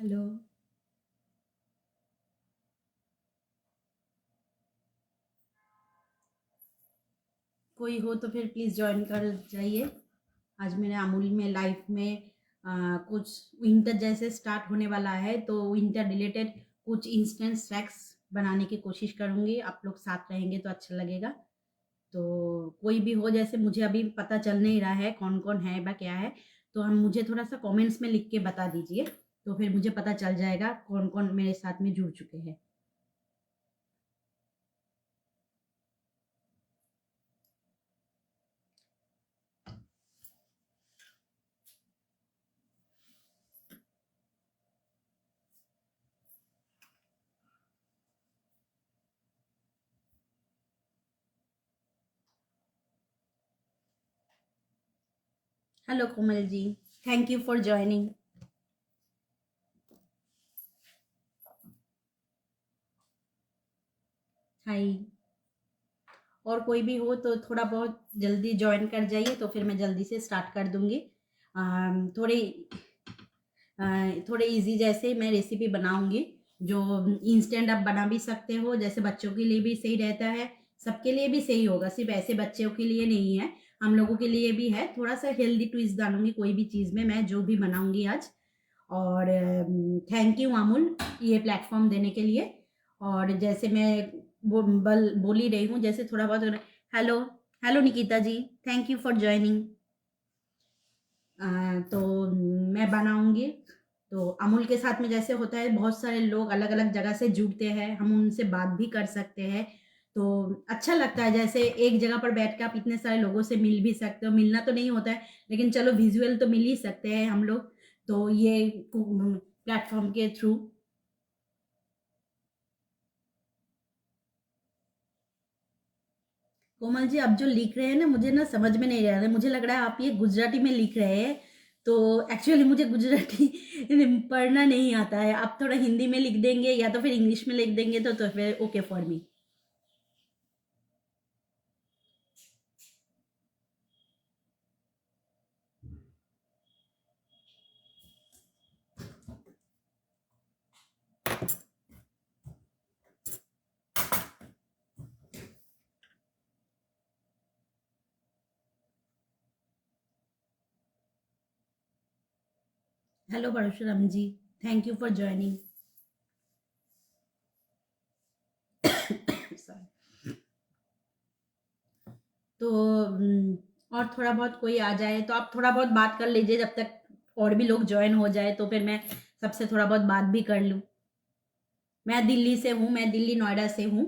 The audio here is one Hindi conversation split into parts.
हेलो। कोई हो तो फिर प्लीज़ ज्वाइन कर जाइए। आज मेरे अमूल में लाइफ में कुछ विंटर जैसे स्टार्ट होने वाला है, तो विंटर रिलेटेड कुछ इंस्टेंट स्नैक्स बनाने की कोशिश करूँगी। आप लोग साथ रहेंगे तो अच्छा लगेगा। तो कोई भी हो, जैसे मुझे अभी पता चल नहीं रहा है कौन-कौन है व क्या है, तो हम मुझे थोड़ा-सा कमेंट्स में लिख के बता दीजिए, तो फिर मुझे पता चल जाएगा कौन-कौन मेरे साथ में जुड़ चुके हैं। Hello Komal ji, thank you for joining. Hi. और कोई भी हो तो थोड़ा बहुत जल्दी जॉइन कर जाइए, तो फिर मैं जल्दी से स्टार्ट कर दूँगी। थोड़े थोड़े इजी जैसे मैं रेसिपी बनाऊँगी, जो इंस्टेंट आप बना भी सकते हो, जैसे बच्चों के लिए भी सही रहता है, सबके लिए भी सही होगा, सिर्फ़ ऐसे बच्चों के लिए नहीं है, हम लोगों के लिए भी है। थोड़ा-सा हेल्दी ट्विस्ट डालूँगी कोई भी चीज़ में, मैं जो भी बनाऊँगी आज। और थैंक यू अमूल, ये प्लेटफ़ॉर्म देने के लिए। और जैसे मैं बोल ही रही हूँ, जैसे थोड़ा बहुत। Hello, hello Nikita ji, thank you for joining. तो मैं बनाऊँगी, तो अमूल के साथ में जैसे होता है, बहुत सारे लोग अलग-अलग जगह से जुड़ते हैं, हम उनसे बात भी कर सकते हैं, तो अच्छा लगता है। जैसे एक जगह पर बैठ के आप इतने सारे लोगों से मिल भी सकते हो, मिलना तो नहीं होता है, लेकिन चलो विज़ुअल तो मिल ही सकते हैं हम लोग, तो ये प्लेटफ़ॉर्म के थ्रू। कोमल जी, आप जो लिख रहे हैं ना, मुझे ना समझ में नहीं आ रहा है, मुझे लग रहा है आप ये गुजराती में लिख रहे हैं, तो एक्चुअली मुझे गुजराती पढ़ना नहीं आता है। आप थोड़ा हिंदी में लिख देंगे या तो फिर इंग्लिश में लिख देंगे, तो फिर okay for me. Hello Parshuram ji, thank you for joining. तो और थोड़ा बहुत कोई आ जाए तो आप थोड़ा बहुत बात कर लीजिए, जब तक और भी लोग ज्वाइन हो जाए, तो फिर मैं सबसे थोड़ा बहुत बात भी कर लूँ। मैं दिल्ली से हूँ, मैं दिल्ली नोएडा से हूँ,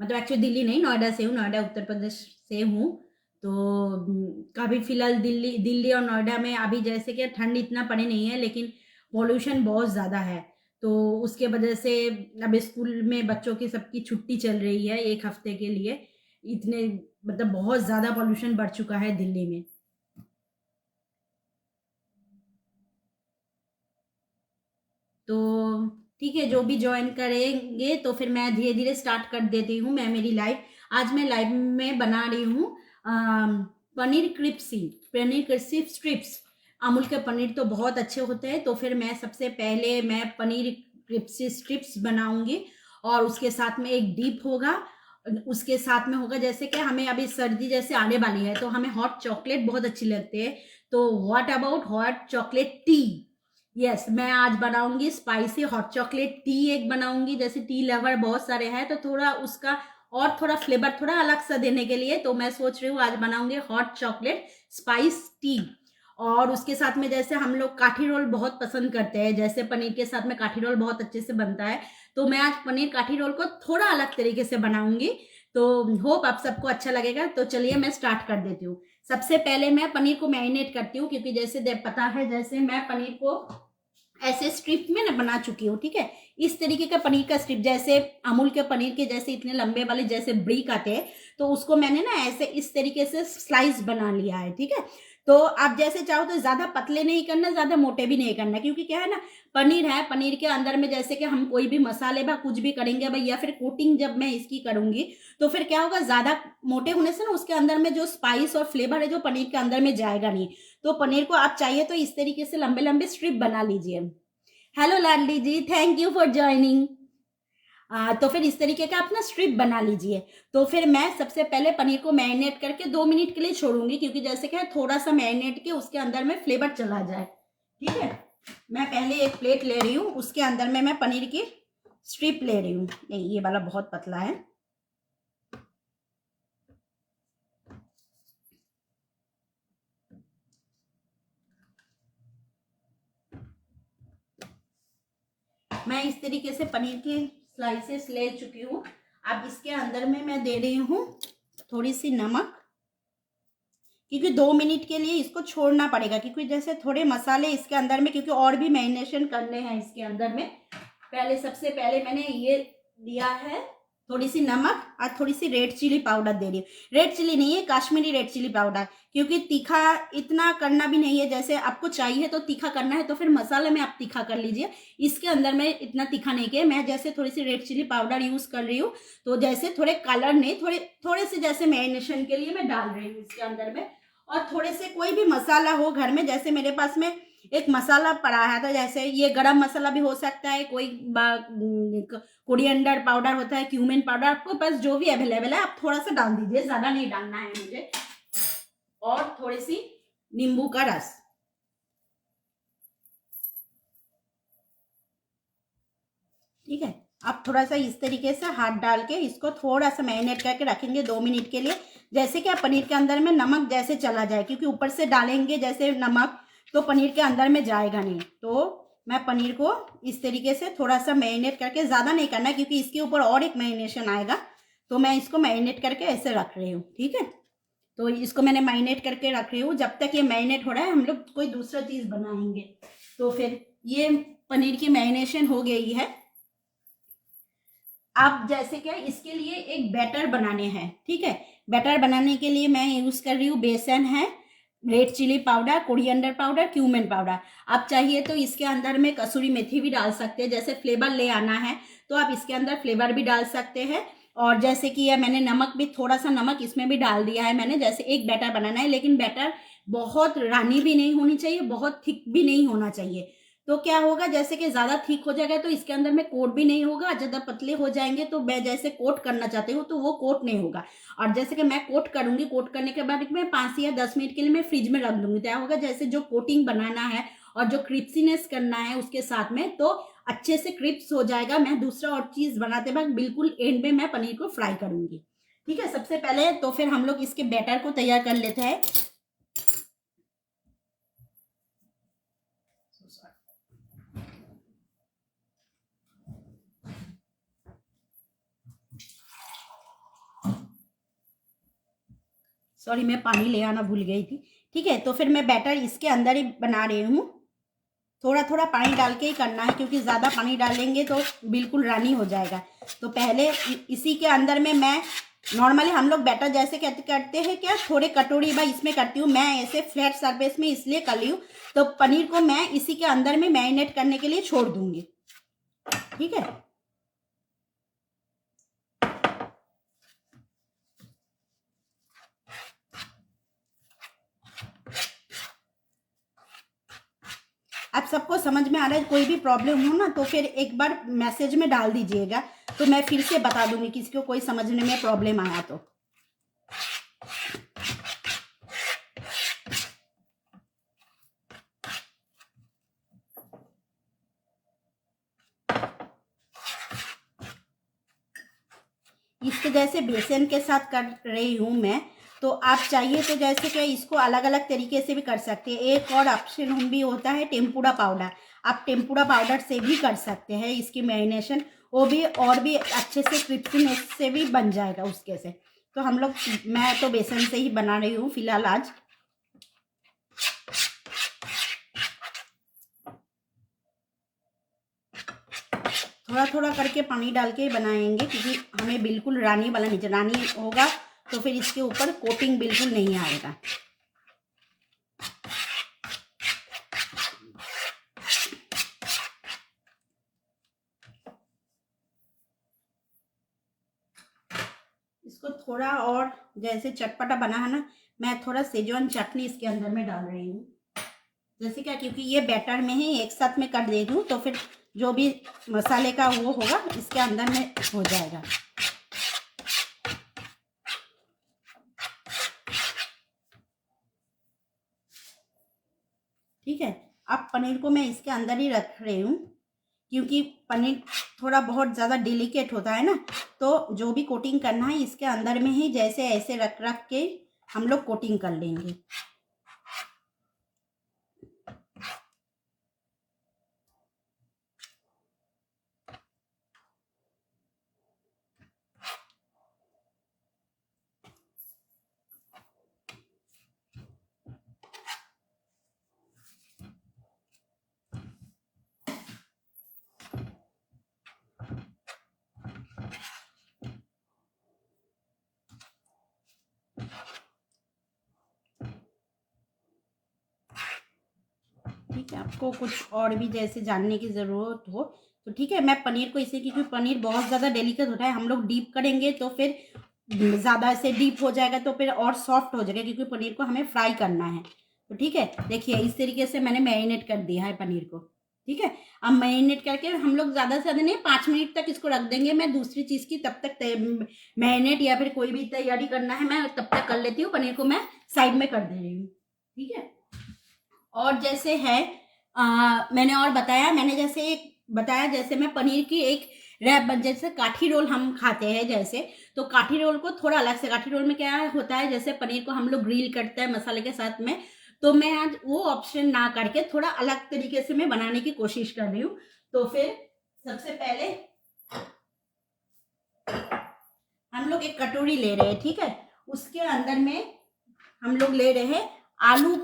मतलब एक्चुअली दिल्ली नहीं, नोएडा से हूँ, नोएडा उत्तर प्रदेश से हूँ। तो अभी फ़िलहाल दिल्ली दिल्ली और नोएडा में अभी जैसे कि ठंड इतना पड़े नहीं है, लेकिन पॉल्यूशन बहुत ज़्यादा है, तो उसके वजह से अब स्कूल में बच्चों की सबकी छुट्टी चल रही है 1 हफ्ते के लिए। इतने मतलब बहुत ज़्यादा पॉल्यूशन बढ़ चुका है दिल्ली में। तो ठीक है, जो भी जॉइन करेंगे तो फिर मैं धीरे-धीरे स्टार्ट कर देती हूँ मैं मेरी लाइव। आज मैं लाइव में बना रही हूँ paneer crispy, paneer crispy strips. Amul के पनीर तो बहुत अच्छे होते हैं, तो फिर मैं सबसे पहले मैं पनीर क्रिप्सी स्ट्रिप्स बनाऊँगी, और उसके साथ में एक डिप होगा। उसके साथ में होगा, जैसे कि हमें अभी सर्दी जैसे आने वाली है, तो हमें हॉट चॉकलेट बहुत अच्छी लगती है, तो what about hot chocolate T? Yes, मैं आज बनाऊंगी स्पाइसी हॉट चॉकलेट टी, एक बनाऊंगी। जैसे टी लवर बहुत सारे हैं, तो थोड़ा उसका और थोड़ा फ्लेवर थोड़ा अलग सा देने के लिए, तो मैं सोच रही हूँ आज बनाऊंगी हॉट चॉकलेट स्पाइस टी। और उसके साथ में जैसे हम लोग काठी रोल बहुत पसंद करते हैं, जैसे पनीर के साथ में काठी रोल बहुत अच्छे से बनता है, तो मैं आज पनीर काठी रोल को थोड़ा अलग तरीके से बनाऊंगी। तो होप आप सबको अच्छा लगेगा। तो चलिए मैं स्टार्ट कर देती हूँ। सबसे पहले मैं पनीर को मैरिनेट करती हूँ, क्योंकि जैसे पता है, जैसे मैं पनीर को ऐसे स्ट्रिप में ना बना चुकी हूँ, ठीक है। इस तरीके का पनीर का स्ट्रिप, जैसे अमूल के पनीर के जैसे इतने लंबे वाले जैसे ब्रिक आते हैं, तो उसको मैंने ना ऐसे इस तरीके से स्लाइस बना लिया है, ठीक है। तो आप जैसे चाहो तो ज्यादा पतले नहीं करना, ज्यादा मोटे भी नहीं करना, क्योंकि क्या है ना, पनीर है, पनीर के अंदर में जैसे कि हम कोई भी मसाले बा कुछ भी करेंगे भाई, या फिर कोटिंग जब मैं इसकी करूंगी, तो फिर क्या होगा, ज्यादा मोटे होने से ना उसके अंदर में जो स्पाइस और फ्लेवर है जो पनीर के अंदर में जाएगा नहीं। तो पनीर को आप चाहिए तो इस तरीके से लंबे लंबे स्ट्रिप बना लीजिए। Hello Ladli ji, thank you for joining. तो फिर इस तरीके का अपना स्ट्रिप बना लीजिए। तो फिर मैं सबसे पहले पनीर को मैरिनेट करके 2 मिनट के लिए छोड़ूंगी, क्योंकि जैसे क्या है थोड़ा सा मैरिनेट के उसके अंदर में फ्लेवर चला जाए। ठीक है, मैं पहले एक प्लेट ले रही हूँ, उसके अंदर में मैं पनीर की स्ट्रिप ले रही हूँ। नहीं, ये वाला बहुत पतला है। मैं इस तरीके से पनीर की स्लाइसेस ले चुकी हूँ। अब इसके अंदर में मैं दे रही हूँ थोड़ी सी नमक, क्योंकि 2 मिनट के लिए इसको छोड़ना पड़ेगा, क्योंकि जैसे थोड़े मसाले इसके अंदर में, क्योंकि और भी मैरिनेशन करने हैं इसके अंदर में। पहले सबसे पहले मैंने ये दिया है थोड़ी सी नमक, और थोड़ी सी रेड चिली पाउडर दे रही हूँ। रेड चिली नहीं है, काश्मीरी रेड चिली पाउडर, क्योंकि तीखा इतना करना भी नहीं है। जैसे आपको चाहिए तो तीखा करना है तो फिर मसाले में आप तीखा कर लीजिए। इसके अंदर में इतना तीखा नहीं किया मैं, जैसे थोड़ी सी रेड चिली पाउडर यूज कर रही हूँ। तो जैसे थोड़े कलर नहीं, थोड़े थोड़े से जैसे मैरिनेशन के लिए मैं डाल रही हूँ इसके अंदर में। और थोड़े से कोई भी मसाला हो घर में, जैसे मेरे पास में एक मसाला पड़ा है, तो जैसे ये गरम मसाला भी हो सकता है, कोई कोरिएंडर पाउडर होता है, क्यूमिन पाउडर, आपको पास जो भी अवेलेबल है आप थोड़ा सा डाल दीजिए, ज्यादा नहीं डालना है मुझे। और थोड़ी सी नींबू का रस। ठीक है, आप थोड़ा सा इस तरीके से हाथ डाल के इसको थोड़ा सा मैरिनेट करके रखेंगे 2 मिनट के लिए। जैसे कि आप पनीर के अंदर में नमक जैसे चला जाए, क्योंकि ऊपर से डालेंगे जैसे नमक, तो पनीर के अंदर में जाएगा नहीं। तो मैं पनीर को इस तरीके से थोड़ा सा मैरिनेट करके, ज़्यादा नहीं करना क्योंकि इसके ऊपर और एक मैरिनेशन आएगा, तो मैं इसको मैरिनेट करके ऐसे रख रही हूँ। ठीक है, तो इसको मैंने मैरिनेट करके रख रही हूँ। जब तक ये मैरिनेट हो रहा है हम लोग कोई दूसरा चीज़ बनाएंगे। तो फिर ये पनीर की मैरिनेशन हो गई है। आप जैसे क्या इसके लिए एक बैटर बनाने हैं। ठीक है, बैटर बनाने के लिए मैं यूज कर रही हूँ, बेसन है, red chilli powder, coriander powder, cumin powder. आप चाहिए तो इसके अंदर में कसूरी मेथी भी डाल सकते हैं, जैसे फ्लेवर ले आना है तो आप इसके अंदर फ्लेवर भी डाल सकते हैं। और जैसे कि यह मैंने नमक भी, थोड़ा सा नमक इसमें भी डाल दिया है मैंने। जैसे एक बैटर बनाना है, लेकिन बैटर बहुत रानी भी नहीं होनी चाहिए, बहुत थिक भी नहीं होना चाहिए। तो क्या होगा, जैसे कि ज्यादा ठीक हो जाएगा तो इसके अंदर में कोट भी नहीं होगा, ज्यादा पतले हो जाएंगे तो मैं जैसे कोट करना चाहती हूँ तो वो कोट नहीं होगा। और जैसे कि मैं कोट करूंगी, कोट करने के बाद मैं 5 या 10 मिनट के लिए मैं फ्रिज में रख दूंगी। क्या होगा, जैसे जो कोटिंग बनाना है और जो क्रिप्सीनेस करना है उसके साथ में, तो अच्छे से क्रिप्स हो जाएगा। मैं दूसरा और चीज बनाते वक्त बिल्कुल एंड में मैं पनीर को फ्राई करूंगी। ठीक है, सबसे पहले तो फिर हम लोग इसके बैटर को तैयार कर लेते हैं। सॉरी, मैं पानी ले आना भूल गई थी। ठीक है, तो फिर मैं बैटर इसके अंदर ही बना रही हूँ। थोड़ा थोड़ा पानी डाल के ही करना है, क्योंकि ज़्यादा पानी डालेंगे तो बिल्कुल रानी हो जाएगा। तो पहले इसी के अंदर में मैं, नॉर्मली हम लोग बैटर जैसे करते हैं क्या, थोड़े कटोरी मैं इसमें करती हूँ, मैं ऐसे फ्लैट सरफेस में इसलिए कर ली हूँ। तो पनीर को मैं इसी के अंदर में मैरिनेट करने के लिए छोड़ दूंगी। ठीक है, आप सबको समझ में आ रहा है? कोई भी प्रॉब्लम हो ना तो फिर एक बार मैसेज में डाल दीजिएगा, तो मैं फिर से बता दूंगी किसी को कोई समझने में प्रॉब्लम आया तो। इसके जैसे बेसन के साथ कर रही हूँ मैं, तो आप चाहिए तो जैसे कि इसको अलग अलग तरीके से भी कर सकते हैं। एक और ऑप्शन भी होता है टेम्पुरा पाउडर, आप टेम्पुरा पाउडर से भी कर सकते हैं इसकी मैरिनेशन, वो भी और भी अच्छे से क्रिस्पीनेस से भी बन जाएगा उसके से। तो हम लोग, मैं तो बेसन से ही बना रही हूँ फिलहाल आज। थोड़ा थोड़ा करके पानी डाल के बनाएंगे, क्योंकि हमें बिल्कुल रानी वाला नहीं, रानी होगा तो फिर इसके ऊपर कोटिंग बिल्कुल नहीं आएगा। इसको थोड़ा और जैसे चटपटा बना है ना, मैं थोड़ा सेजवान चटनी इसके अंदर में डाल रही हूँ। जैसे क्या, क्योंकि ये बैटर में ही एक साथ में कर दे दूँ तो फिर जो भी मसाले का वो होगा इसके अंदर में हो जाएगा। ठीक है, अब पनीर को मैं इसके अंदर ही रख रही हूँ, क्योंकि पनीर थोड़ा बहुत ज़्यादा डेलिकेट होता है ना, तो जो भी कोटिंग करना है इसके अंदर में ही जैसे ऐसे रख रख के हम लोग कोटिंग कर लेंगे। ठीक है, आपको कुछ और भी जैसे जानने की ज़रूरत हो तो ठीक है, मैं पनीर को इसे, क्योंकि पनीर बहुत ज़्यादा डेलिकेट होता है, हम लोग डीप करेंगे तो फिर ज़्यादा से डीप हो जाएगा तो फिर और सॉफ्ट हो जाएगा, क्योंकि पनीर को हमें फ्राई करना है। तो ठीक है, देखिए इस तरीके से मैंने मैरिनेट कर दिया है पनीर को। ठीक है, अब मैरिनेट करके हम लोग ज़्यादा से ज़्यादा नहीं 5 मिनट तक इसको रख देंगे। मैं दूसरी चीज़ की तब तक मैरिनेट या फिर कोई भी तैयारी करना है मैं तब तक कर लेती हूँ। पनीर को मैं साइड में कर दे रही हूँ। ठीक है, और जैसे है मैंने और बताया, मैंने जैसे एक बताया, जैसे मैं पनीर की एक रैप, जैसे काठी रोल हम खाते हैं जैसे, तो काठी रोल को थोड़ा अलग से, काठी रोल में क्या होता है, जैसे पनीर को हम लोग ग्रिल करते हैं मसाले के साथ में, तो मैं आज वो ऑप्शन ना करके थोड़ा अलग तरीके से मैं बनाने की कोशिश कर रही हूँ। तो फिर सबसे पहले हम लोग एक कटोरी ले रहे हैं। ठीक है, उसके अंदर में हम लोग ले रहे हैं आलू।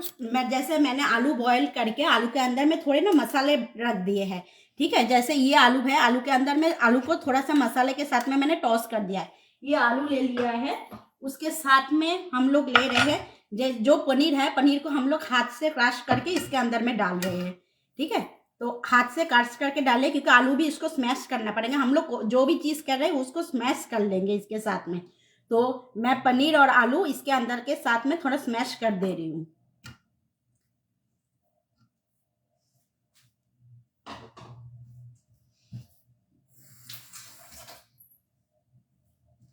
जैसे मैंने आलू बॉईल करके आलू के अंदर में थोड़े ना मसाले रख दिए हैं। ठीक है, जैसे ये आलू है, आलू के अंदर में आलू को थोड़ा सा मसाले के साथ में मैंने टॉस कर दिया है। ये आलू ले लिया है, उसके साथ में हम लोग ले रहे हैं जो पनीर है, पनीर को हम लोग हाथ से क्रश करके इसके अंदर में डाल रहे हैं। ठीक है, तो हाथ से क्रश करके डालें, क्योंकि आलू भी इसको स्मैश करना पड़ेगा। हम लोग जो भी चीज़ कर रहे हैं उसको स्मैश कर लेंगे इसके साथ में। तो मैं पनीर और आलू इसके अंदर के साथ में थोड़ा स्मैश कर दे रही हूँ।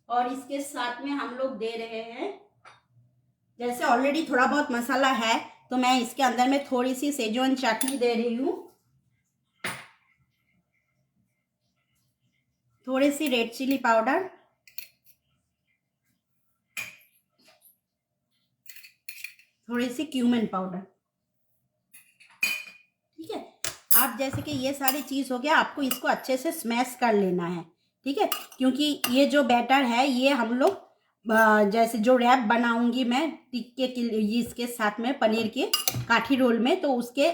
और इसके साथ में हम लोग दे रहे हैं, जैसे ऑलरेडी थोड़ा बहुत मसाला है तो मैं इसके अंदर में थोड़ी सी सेजवान चटनी दे रही हूँ, थोड़ी सी रेड चिली पाउडर, थोड़ी सी क्यूमिन पाउडर। ठीक है, आप जैसे कि ये सारी चीज़ हो गया, आपको इसको अच्छे से स्मैश कर लेना है। ठीक है, क्योंकि ये जो बैटर है ये हम लोग जैसे जो रैप बनाऊंगी मैं टिक्के के लिए इसके साथ में पनीर के काठी रोल में, तो उसके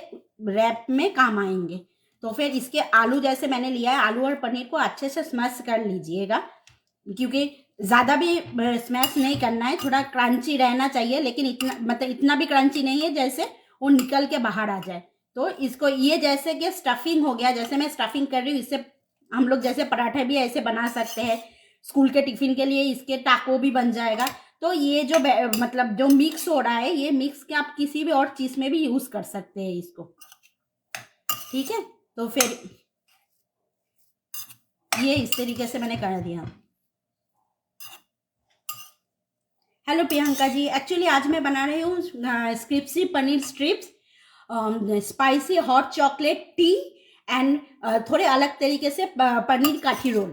रैप में काम आएंगे। तो फिर इसके आलू जैसे मैंने लिया है, आलू और पनीर को अच्छे से स्मैश कर लीजिएगा, क्योंकि ज़्यादा भी स्मैश नहीं करना है, थोड़ा क्रंची रहना चाहिए, लेकिन इतना मतलब इतना भी क्रंची नहीं है जैसे वो निकल के बाहर आ जाए। तो इसको ये जैसे कि स्टफिंग हो गया, जैसे मैं स्टफिंग कर रही हूँ, इससे हम लोग जैसे पराठे भी ऐसे बना सकते हैं, स्कूल के टिफिन के लिए इसके टाको भी बन जाएगा। तो ये जो मतलब जो मिक्स हो रहा है, ये मिक्स के आप किसी भी और चीज़ में भी यूज़ कर सकते हैं इसको। ठीक है, तो फिर ये इस तरीके से मैंने कर दिया। हेलो प्रियंका जी, एक्चुअली आज मैं बना रही हूँ स्क्रिप्सी paneer strips, spicy hot chocolate tea and थोड़े अलग तरीके से पनीर काठी रोल।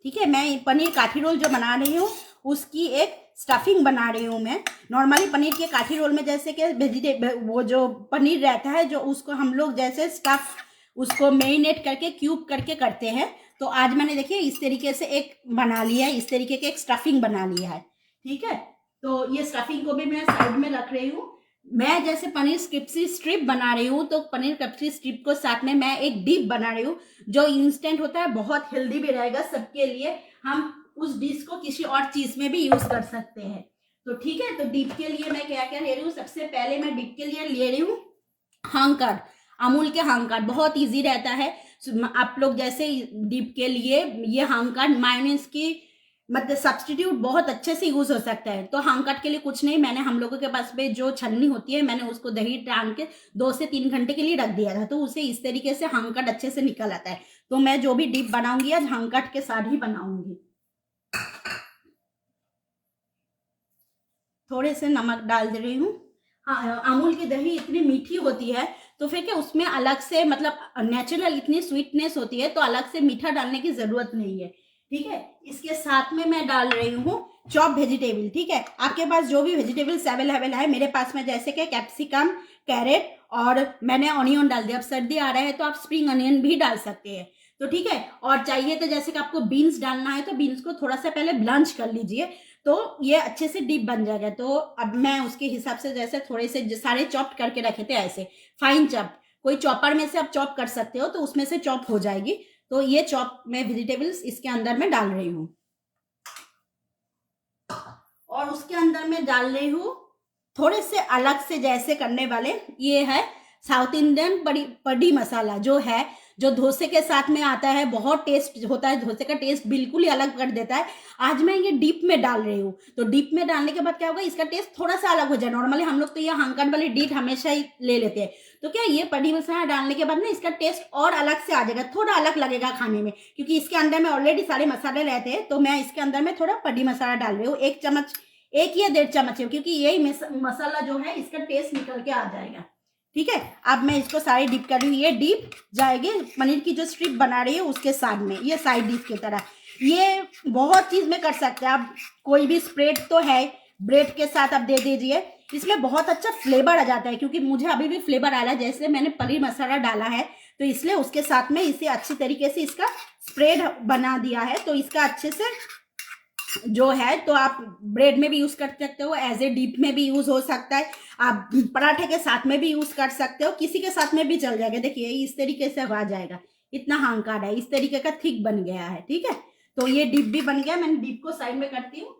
ठीक है, मैं पनीर काठी रोल जो बना रही हूँ उसकी एक स्टफिंग बना रही हूँ मैं। नॉर्मली पनीर के काठी रोल में जैसे कि वेजिटेबल वो जो पनीर रहता है जो उसको हम लोग जैसे स्टफ उसको मेरिनेट करके क्यूब करके करते हैं, तो आज मैंने देखिए इस तरीके से एक बना लिया है, इस तरीके के एक स्टफिंग बना लिया है। ठीक है, तो ये स्टफिंग को भी मैं साइड में रख रही हूँ। मैं जैसे पनीर क्रिस्पी स्ट्रिप बना रही हूँ, तो पनीर क्रिस्पी स्ट्रिप को साथ में मैं एक डिप बना रही हूँ जो इंस्टेंट होता है, बहुत हेल्दी भी रहेगा सबके लिए। हम उस डिश को किसी और चीज में भी यूज कर सकते हैं। तो ठीक है, तो डिप के लिए मैं क्या क्या ले रही हूँ, सबसे पहले मैं डिप के लिए ले रही हूँ हांग, अमूल के हांग, बहुत इजी रहता है। आप लोग जैसे डिप के लिए ये हांग मायोनीज की मतलब सब्स्टिट्यूट बहुत अच्छे से यूज हो सकता है। तो हांग कट के लिए कुछ नहीं, मैंने हम लोगों के पास में जो छन्नी होती है, मैंने उसको दही डाल के 2 से 3 घंटे के लिए रख दिया था, तो उसे इस तरीके से हांग कट अच्छे से निकल आता है। तो मैं जो भी डिप बनाऊंगी आज हांग कट के साथ ही बनाऊंगी। थोड़े से नमक डाल दे रही हूँ। हाँ, अमूल की दही इतनी मीठी होती है तो फिर क्या उसमें अलग से मतलब नेचुरल इतनी स्वीटनेस होती है, तो अलग से मीठा डालने की जरूरत नहीं है। ठीक है, इसके साथ में मैं डाल रही हूँ चॉप वेजिटेबल। ठीक है, आपके पास जो भी वेजिटेबल्स अवेलेबल है, मेरे पास में जैसे कि कैप्सिकम, कैरेट और मैंने ऑनियन डाल दिया। अब सर्दी आ रहा है तो आप स्प्रिंग अनियन भी डाल सकते हैं। तो ठीक है, और चाहिए तो जैसे कि आपको बीन्स डालना है तो बीन्स को थोड़ा सा पहले ब्लंच कर लीजिए, तो ये अच्छे से डीप बन जाएगा। तो अब मैं उसके हिसाब से जैसे थोड़े से सारे चॉप करके रखे थे ऐसे फाइन चॉप, कोई चॉपर में से आप चॉप कर सकते हो तो उसमें से चॉप हो जाएगी। तो ये चॉप में वेजिटेबल्स इसके अंदर में डाल रही हूँ, और उसके अंदर में डाल रही हूँ थोड़े से अलग से जैसे करने वाले, ये है साउथ इंडियन पड़ी मसाला, जो है जो डोसे के साथ में आता है, बहुत टेस्ट होता है, डोसे का टेस्ट बिल्कुल ही अलग कर देता है। आज मैं ये डीप में डाल रही हूँ, तो डीप में डालने के बाद क्या होगा, इसका टेस्ट थोड़ा सा अलग हो जाए। नॉर्मली हम लोग तो ये हांगकट वाली डीप हमेशा ही ले लेते हैं, तो क्या ये पड़ी मसाला डालने के बाद ना इसका टेस्ट और अलग से आ जाएगा, थोड़ा अलग लगेगा खाने में, क्योंकि इसके अंदर में ऑलरेडी सारे मसाले रहते हैं। तो मैं इसके अंदर में थोड़ा पड़ी मसाला डाल रही हूँ, 1 चम्मच, 1 या 1.5 चम्मच है, क्योंकि यही मसाला जो है इसका टेस्ट निकल के आ जाएगा। ठीक है, अब मैं इसको सारी डिप कर रही हूँ, ये डिप जाएगी पनीर की जो स्ट्रिप बना रही है उसके साथ में, ये साइड डिश की तरह। ये बहुत चीज में कर सकते हैं आप, कोई भी स्प्रेड तो है, ब्रेड के साथ आप दे दीजिए, इसमें बहुत अच्छा फ्लेवर आ जाता है। क्योंकि मुझे अभी भी फ्लेवर आ रहा है, जैसे मैंने पनीर मसाला डाला है तो इसलिए उसके साथ में इसे अच्छी तरीके से इसका स्प्रेड बना दिया है, तो इसका अच्छे से जो है, तो आप ब्रेड में भी यूज कर सकते हो, एज ए डीप में भी यूज हो सकता है, आप पराठे के साथ में भी यूज कर सकते हो, किसी के साथ में भी चल जाएगा। देखिए इस तरीके से आ जाएगा, इतना हांगकाट है, इस तरीके का थिक बन गया है। ठीक है, तो ये डीप भी बन गया, मैंने डीप को साइड में करती हूँ।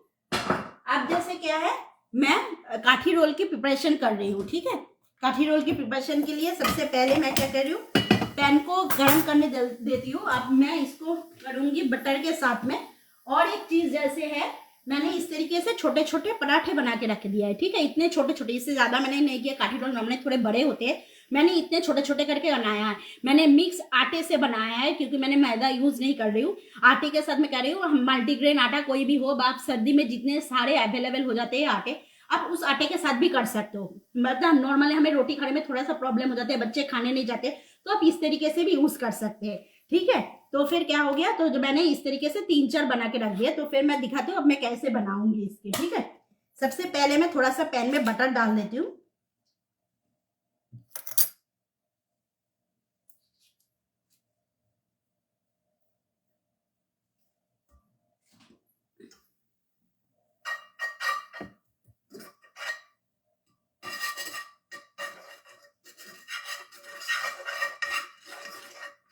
अब जैसे क्या है, मैं काठी रोल की प्रिपरेशन कर रही हूँ। ठीक है, काठी रोल की प्रिपरेशन के लिए सबसे पहले मैं क्या कर रही हूँ, पैन को गर्म करने देती हूँ। अब मैं इसको करूंगी बटर के साथ में। और एक चीज जैसे है, मैंने इस तरीके से छोटे छोटे पराठे बना के रख दिया है। ठीक है, इतने छोटे छोटे, इससे ज्यादा मैंने नहीं किया, काठी रोल नॉर्मली थोड़े बड़े होते हैं, मैंने इतने छोटे छोटे करके बनाया है। मैंने मिक्स आटे से बनाया है, क्योंकि मैंने मैदा यूज नहीं कर रही हूँ, आटे के साथ में कर रही हूँ। मल्टीग्रेन आटा कोई भी हो, आप सर्दी में जितने सारे अवेलेबल हो जाते हैं आटे, आप उस आटे के साथ भी कर सकते हो। मतलब नॉर्मली हमें रोटी खाने में थोड़ा सा प्रॉब्लम हो जाता है, बच्चे खाने नहीं जाते, तो आप इस तरीके से भी यूज कर सकते हैं। ठीक है, तो फिर क्या हो गया, तो जो मैंने इस तरीके से 3-4 बना के रख दिया, तो फिर मैं दिखाती हूँ अब मैं कैसे बनाऊंगी इसके। ठीक है, सबसे पहले मैं थोड़ा सा पैन में बटर डाल देती हूँ।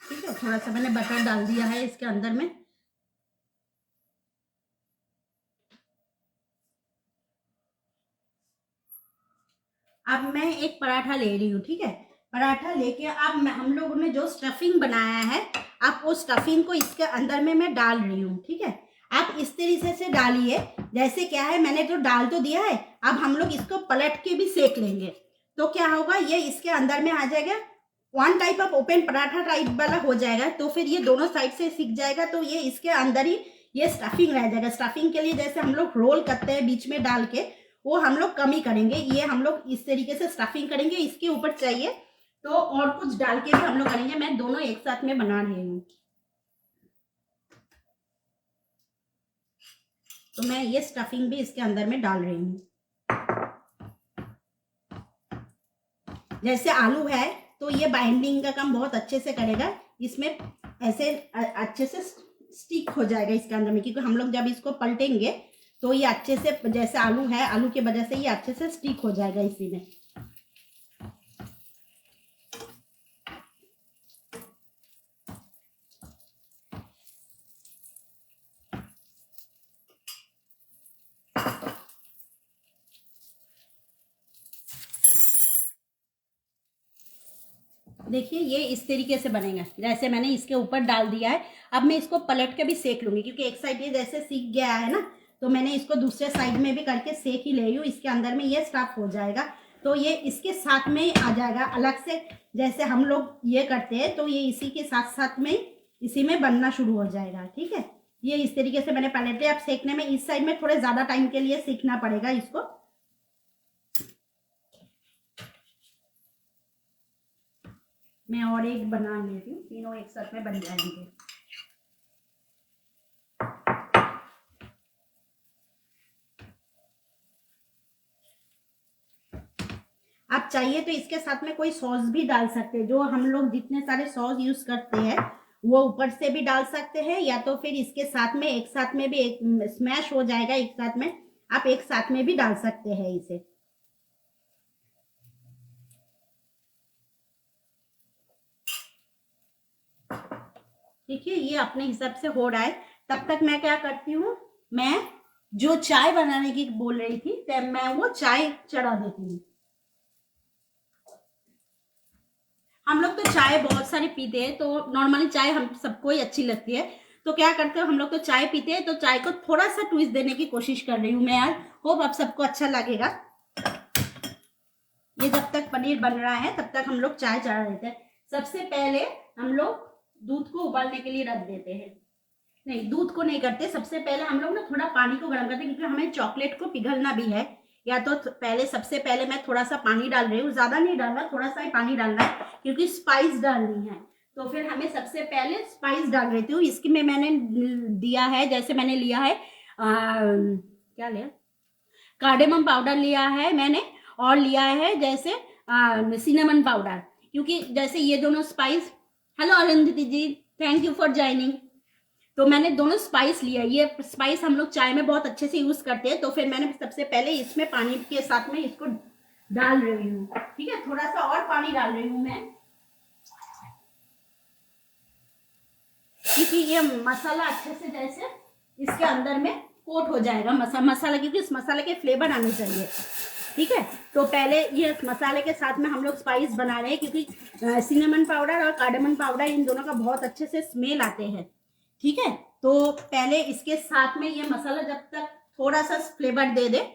ठीक है, थोड़ा सा मैंने बटर डाल दिया है इसके अंदर में। अब मैं एक पराठा ले रही हूँ। ठीक है, पराठा लेके अब हम लोगों ने जो स्टफिंग बनाया है, आप वो स्टफिंग को इसके अंदर में मैं डाल रही हूँ। ठीक है, आप इस तरीके से डालिए, जैसे क्या है, मैंने तो डाल तो दिया है, अब हम लोग इसको पलट के भी सेक लेंगे, तो क्या होगा, ये इसके अंदर में आ जाएगा, one type of open paratha type वाला हो जाएगा। तो फिर ये दोनों साइड से सिक जाएगा, तो ये इसके अंदर ही ये स्टफिंग रह जाएगा। स्टफिंग के लिए जैसे हम लोग रोल करते हैं बीच में डाल के, वो हम लोग कम ही करेंगे, ये हम लोग इस तरीके से स्टफिंग करेंगे। इसके ऊपर चाहिए तो और कुछ डाल के भी हम लोग करेंगे, मैं दोनों एक साथ में बना रही हूँ। तो मैं ये स्टफिंग भी इसके अंदर में डाल रही हूँ। जैसे आलू है तो ये बाइंडिंग का काम बहुत अच्छे से करेगा, इसमें ऐसे अच्छे से स्टिक हो जाएगा इसके अंदर में, क्योंकि हम लोग जब इसको पलटेंगे तो ये अच्छे से, जैसे आलू है, आलू की वजह से ये अच्छे से स्टिक हो जाएगा इसी में। देखिए ये इस तरीके से बनेगा, जैसे मैंने इसके ऊपर डाल दिया है। अब मैं इसको पलट के भी सेक लूंगी, क्योंकि एक साइड ये जैसे सीख गया है ना, तो मैंने इसको दूसरे साइड में भी करके सेक ही ले रही हूँ। इसके अंदर में ये स्टफ हो जाएगा, तो ये इसके साथ में ही आ जाएगा अलग से। जैसे हम लोग ये करते हैं तो ये इसी के साथ साथ में इसी में बनना शुरू हो जाएगा। ठीक है, ये इस तरीके से मैंने पलट लिया। अब सेकने में इस साइड में थोड़े ज्यादा टाइम के लिए सीखना पड़ेगा इसको। मैं और एक बना लेती हूँ, तीनों एक साथ में बन जाएंगे। आप चाहिए तो इसके साथ में कोई सॉस भी डाल सकते हैं, जो हम लोग जितने सारे सॉस यूज करते हैं वो ऊपर से भी डाल सकते हैं, या तो फिर इसके साथ में एक साथ में भी एक स्मैश हो जाएगा एक साथ में, आप एक साथ में भी डाल सकते हैं इसे। देखिए ये अपने हिसाब से हो रहा है। तब तक मैं क्या करती हूँ, मैं जो चाय बनाने की बोल रही थी तब मैं वो चाय चढ़ा देती हूँ। हम लोग तो चाय बहुत सारी पीते हैं, तो नॉर्मली चाय हम सबको ही अच्छी लगती है। तो क्या करते हो, हम लोग तो चाय पीते हैं, तो चाय को थोड़ा सा ट्विस्ट देने की कोशिश कर रही हूँ मैं यार। होप आप सबको अच्छा लगेगा। ये जब तक पनीर बन रहा है तब तक हम लोग चाय चढ़ा देते हैं। सबसे पहले हम लोग दूध को उबालने के लिए रख देते हैं। नहीं, दूध को नहीं करते, सबसे पहले हम लोग ना थोड़ा पानी को गर्म करते हैं, क्योंकि हमें चॉकलेट को पिघलना भी है। या तो पहले सबसे पहले मैं थोड़ा सा पानी डाल रही हूँ, ज्यादा नहीं डालना, थोड़ा सा ही पानी डालना है, क्योंकि स्पाइस डालनी है। तो फिर हमें सबसे पहले स्पाइस डाल देती हूँ। इसकी में मैंने दिया है, जैसे मैंने लिया है क्या लिया, कार्डेमम पाउडर लिया है मैंने, और लिया है जैसे सिनेमन पाउडर, क्योंकि जैसे ये दोनों spice. Hello Arundhati ji, thank you for joining. तो मैंने दोनों स्पाइस लिया, ये स्पाइस हम लोग चाय में बहुत अच्छे से यूज करते हैं। तो फिर मैंने सबसे पहले इसमें पानी के साथ में इसको डाल रही हूँ। ठीक है, थोड़ा सा और पानी डाल रही हूँ मैं, क्योंकि ये मसाला अच्छे से जैसे इसके अंदर में कोट हो जाएगा मसाला, क्योंकि इस मसाले के फ्लेवर आने चाहिए। ठीक है, तो पहले ये मसाले के साथ में हम लोग स्पाइस बना रहे हैं, क्योंकि सिनेमन पाउडर और कार्डेमम पाउडर इन दोनों का बहुत अच्छे से स्मेल आते हैं। ठीक है, तो पहले इसके साथ में ये मसाला जब तक थोड़ा सा फ्लेवर दे दे,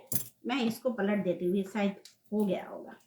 मैं इसको पलट देती हूँ। ये शायद हो गया होगा।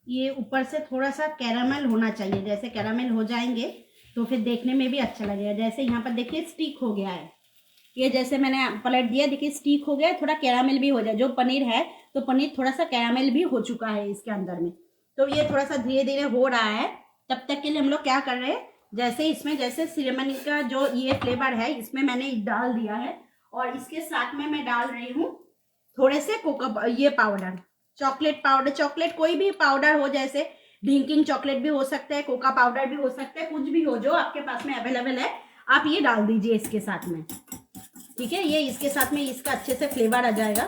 ये ऊपर से थोड़ा सा कैरामल होना चाहिए, जैसे कैरामल हो जाएंगे तो फिर देखने में भी अच्छा लगेगा। जैसे यहाँ पर देखिए स्टिक हो गया है, ये जैसे मैंने पलट दिया, देखिए स्टिक हो गया, थोड़ा कैरामल भी हो जाए। जो पनीर है तो पनीर थोड़ा सा कैरामल भी हो चुका है इसके अंदर में। तो ये थोड़ा सा धीरे धीरे हो रहा है। तब तक के लिए हम लोग क्या कर रहे हैं, जैसे इसमें जैसे सिनेमन का जो ये फ्लेवर है इसमें मैंने डाल दिया है, और इसके साथ में मैं डाल रही हूँ थोड़े से कोका ये पाउडर, चॉकलेट पाउडर, चॉकलेट कोई भी पाउडर हो, जैसे ड्रिंकिंग चॉकलेट भी हो सकता है, कोका पाउडर भी हो सकता है, कुछ भी हो जो आपके पास में अवेलेबल है आप ये डाल दीजिए इसके साथ में। ठीक है, ये इसके साथ में इसका अच्छे से फ्लेवर आ जाएगा।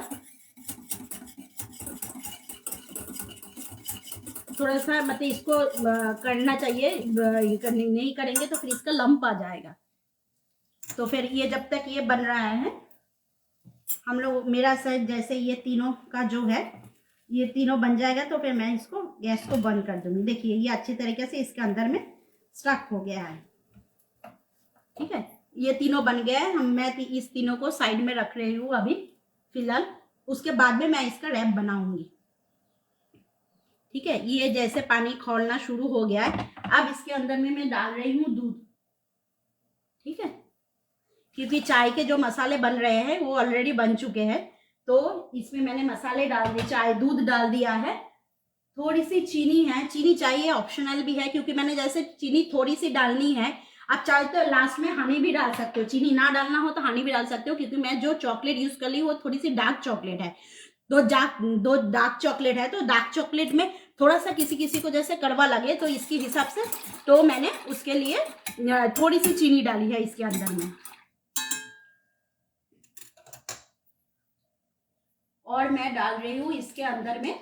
थोड़ा सा मतलब इसको करना चाहिए, नहीं करेंगे तो फिर इसका लंप आ जाएगा। तो फिर ये जब तक ये बन रहा है हम लोग, मेरा शायद जैसे ये तीनों का जो है ये तीनों बन जाएगा, तो फिर मैं इसको गैस को बंद कर दूंगी। देखिए ये अच्छी तरीके से इसके अंदर में स्टक हो गया है। ठीक है, ये तीनों बन गया है। मैं इस तीनों को साइड में रख रही हूँ अभी फिलहाल, उसके बाद में मैं इसका रैप बनाऊंगी। ठीक है, ये जैसे पानी खौलना शुरू हो गया है, अब इसके अंदर में मैं डाल रही हूँ दूध। ठीक है, क्योंकि चाय के जो मसाले बन रहे हैं वो ऑलरेडी बन चुके हैं, तो इसमें मैंने मसाले डाल दिए, चाय दूध डाल दिया है, थोड़ी सी चीनी है, चीनी चाहिए ऑप्शनल भी है, क्योंकि मैंने जैसे चीनी थोड़ी सी डालनी है। आप चाहे तो लास्ट में हनी भी डाल सकते हो, चीनी ना डालना हो तो हनी भी डाल सकते हो, क्योंकि मैं जो चॉकलेट यूज कर ली वो थोड़ी सी डार्क चॉकलेट है। दो डार्क चॉकलेट है, तो डार्क चॉकलेट में थोड़ा सा किसी किसी को जैसे कड़वा लगे तो इसके हिसाब से तो मैंने उसके लिए थोड़ी सी चीनी डाली है इसके अंदर में। और मैं डाल रही हूँ इसके अंदर में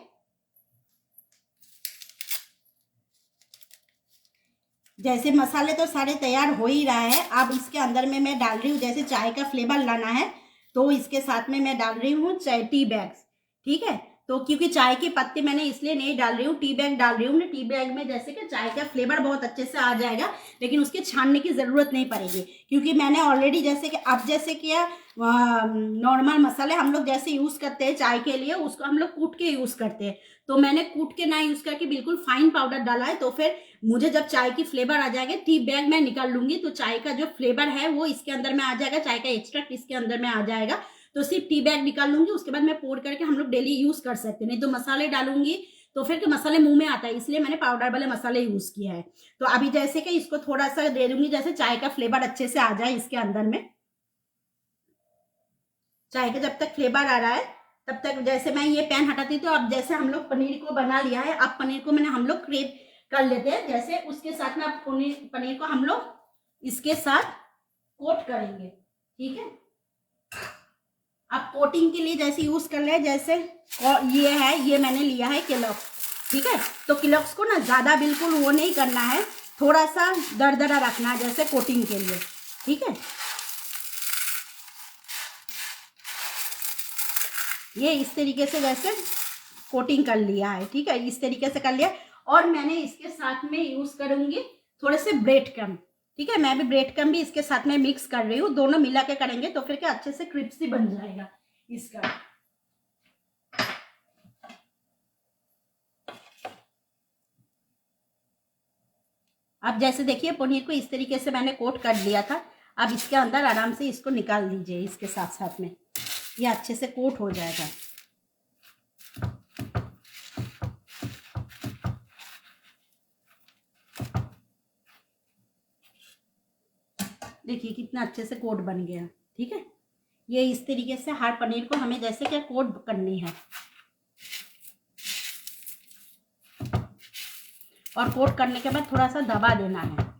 जैसे मसाले तो सारे तैयार हो ही रहा है। अब इसके अंदर में मैं डाल रही हूँ, जैसे चाय का फ्लेवर लाना है तो इसके साथ में मैं डाल रही हूँ चाय टी बैग्स। ठीक है, तो क्योंकि चाय की पत्ती मैंने इसलिए नहीं डाल रही हूँ, टी बैग डाल रही हूँ। टी बैग में जैसे कि चाय का फ्लेवर बहुत अच्छे से आ जाएगा, लेकिन उसके छानने की ज़रूरत नहीं पड़ेगी, क्योंकि मैंने ऑलरेडी जैसे कि अब जैसे किया नॉर्मल मसाले हम लोग जैसे यूज़ करते हैं चाय के लिए, उसको हम लोग कूट के यूज़ करते हैं। तो मैंने कूट के ना यूज़ करके बिल्कुल फाइन पाउडर डाला है। तो फिर मुझे जब चाय की फ्लेवर आ जाएगा, टी बैग मैं निकाल लूंगी तो चाय का जो फ्लेवर है वो इसके अंदर में आ जाएगा, चाय का एक्सट्रैक्ट इसके अंदर में आ जाएगा। तो सिर्फ टी बैग निकाल लूंगी, उसके बाद मैं पोर करके हम लोग डेली यूज कर सकते हैं। नहीं तो मसाले डालूंगी तो फिर मसाले मुंह में आता है, इसलिए मैंने पाउडर वाले मसाले यूज किया है। तो अभी जैसे कि इसको थोड़ा सा दे दूंगी, जैसे चाय का फ्लेवर अच्छे से आ जाए इसके अंदर में। चाय का जब तक फ्लेवर आ रहा है तब तक जैसे मैं ये पैन हटाती, तो अब जैसे हम लोग पनीर को बना लिया है, अब पनीर को मैंने हम लोग क्रेप कर लेते हैं। जैसे उसके साथ में अब पनीर को हम लोग इसके साथ कोट करेंगे। ठीक है, अब कोटिंग के लिए जैसे यूज कर ले, जैसे ये है, ये मैंने लिया है केलॉग्स। ठीक है, तो केलॉग्स को ना ज्यादा बिल्कुल वो नहीं करना है, थोड़ा सा दरदरा रखना है जैसे कोटिंग के लिए। ठीक है, ये इस तरीके से जैसे कोटिंग कर लिया है। ठीक है, इस तरीके से कर लिया। और मैंने इसके साथ में यूज करूंगी थोड़े से ब्रेड क्रम्ब। ठीक है, मैं भी ब्रेड क्रम्ब भी इसके साथ में मिक्स कर रही हूँ, दोनों मिला के करेंगे तो फिर क्या अच्छे से क्रिस्पी बन जाएगा इसका। अब जैसे देखिए पनीर को इस तरीके से मैंने कोट कर लिया था। अब इसके अंदर आराम से इसको निकाल दीजिए, इसके साथ साथ में ये अच्छे से कोट हो जाएगा। देखिए कितना अच्छे से कोट बन गया। ठीक है, ये इस तरीके से हर पनीर को हमें जैसे क्या कोट करनी है, और कोट करने के बाद थोड़ा सा दबा देना है।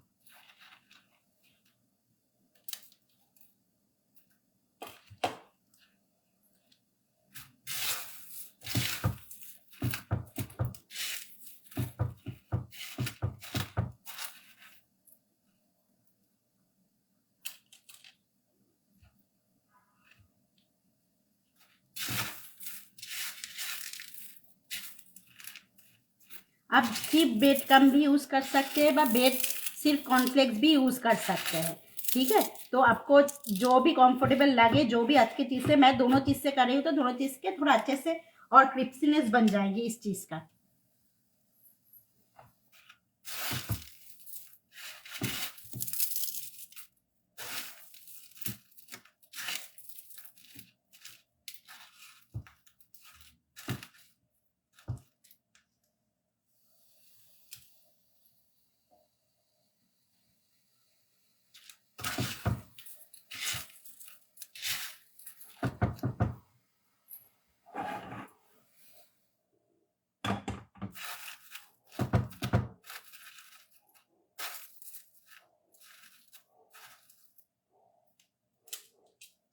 आप सिर्फ ब्रेड क्रम्ब भी यूज़ कर सकते हैं, ब्रेड सिर्फ कॉर्नफ्लेक्स भी यूज़ कर सकते हैं। ठीक है, तो आपको जो भी कंफर्टेबल लगे, जो भी अच्छी चीज़ से, मैं दोनों चीज़ से कर रही हूँ तो दोनों चीज़ के थोड़ा अच्छे से और क्रिस्पीनेस बन जाएगी इस चीज़ का।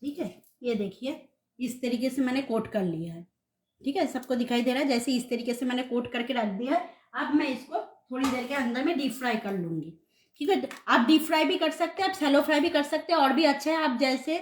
ठीक है, ये देखिए इस तरीके से मैंने कोट कर लिया है। ठीक है, सबको दिखाई दे रहा है, जैसे इस तरीके से मैंने कोट करके रख दिया है। अब मैं इसको थोड़ी देर के अंदर में डीप फ्राई कर लूंगी। ठीक है, आप डीप फ्राई भी कर सकते हैं, आप शैलो फ्राई भी कर सकते हैं, और भी अच्छा है आप जैसे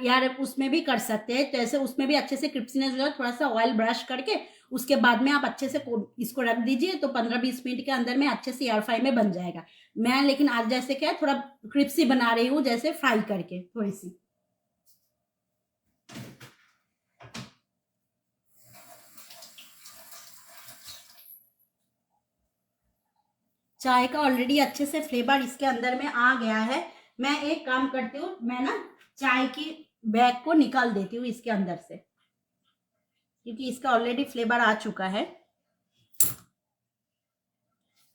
यार उसमें भी कर सकते हैं। तो ऐसे उसमें भी अच्छे से क्रिस्पीनेस हो जाए, थोड़ा सा ऑयल ब्रश करके उसके बाद में आप अच्छे से इसको रख दीजिए, तो 15-20 मिनट के अंदर में अच्छे से एयर फ्राई में बन जाएगा। मैं लेकिन आज जैसे क्या है थोड़ा क्रिस्पी बना रही हूँ, जैसे फ्राई करके थोड़ी सी। चाय का ऑलरेडी अच्छे से फ्लेवर इसके अंदर में आ गया है। मैं एक काम करती हूँ, मैं ना चाय की बैग को निकाल देती हूँ इसके अंदर से, क्योंकि इसका ऑलरेडी फ्लेवर आ चुका है।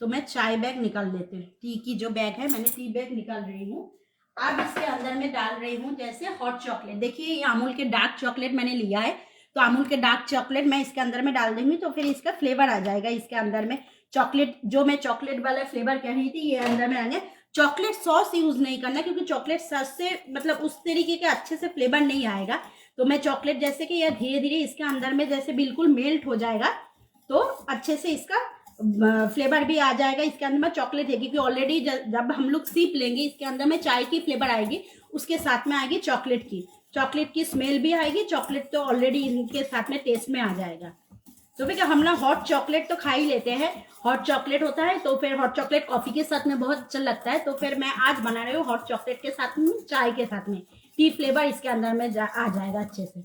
तो मैं चाय बैग निकाल लेती हूँ, टी की जो बैग है मैंने टी बैग निकाल रही हूँ। अब इसके अंदर में डाल रही हूँ जैसे हॉट चॉकलेट। देखिए ये अमूल के डार्क चॉकलेट मैंने लिया है, तो अमूल के डार्क चॉकलेट मैं इसके अंदर में डाल दूंगी, तो फिर इसका फ्लेवर आ जाएगा इसके अंदर में। चॉकलेट जो मैं चॉकलेट वाला फ्लेवर कह रही थी ये अंदर में आएंगे, चॉकलेट सॉस यूज नहीं करना, क्योंकि चॉकलेट सॉस से मतलब उस तरीके के अच्छे से फ्लेवर नहीं आएगा। तो मैं चॉकलेट जैसे कि यह धीरे धीरे इसके अंदर में जैसे बिल्कुल मेल्ट हो जाएगा तो अच्छे से इसका फ्लेवर भी आ जाएगा। इसके अंदर में चॉकलेट है, क्योंकि ऑलरेडी जब हम लोग सीप लेंगे इसके अंदर में चाय की फ्लेवर आएगी, उसके साथ में आएगी चॉकलेट की स्मेल भी आएगी। चॉकलेट तो ऑलरेडी इनके साथ में टेस्ट में आ जाएगा। तो फिर हम लोग हॉट चॉकलेट तो खा ही लेते हैं, हॉट चॉकलेट होता है, तो फिर हॉट चॉकलेट कॉफी के साथ में बहुत अच्छा लगता है। तो फिर मैं आज बना रही हूँ हॉट चॉकलेट के साथ में, चाय के साथ में टी फ्लेवर इसके अंदर में आ जाएगा अच्छे से।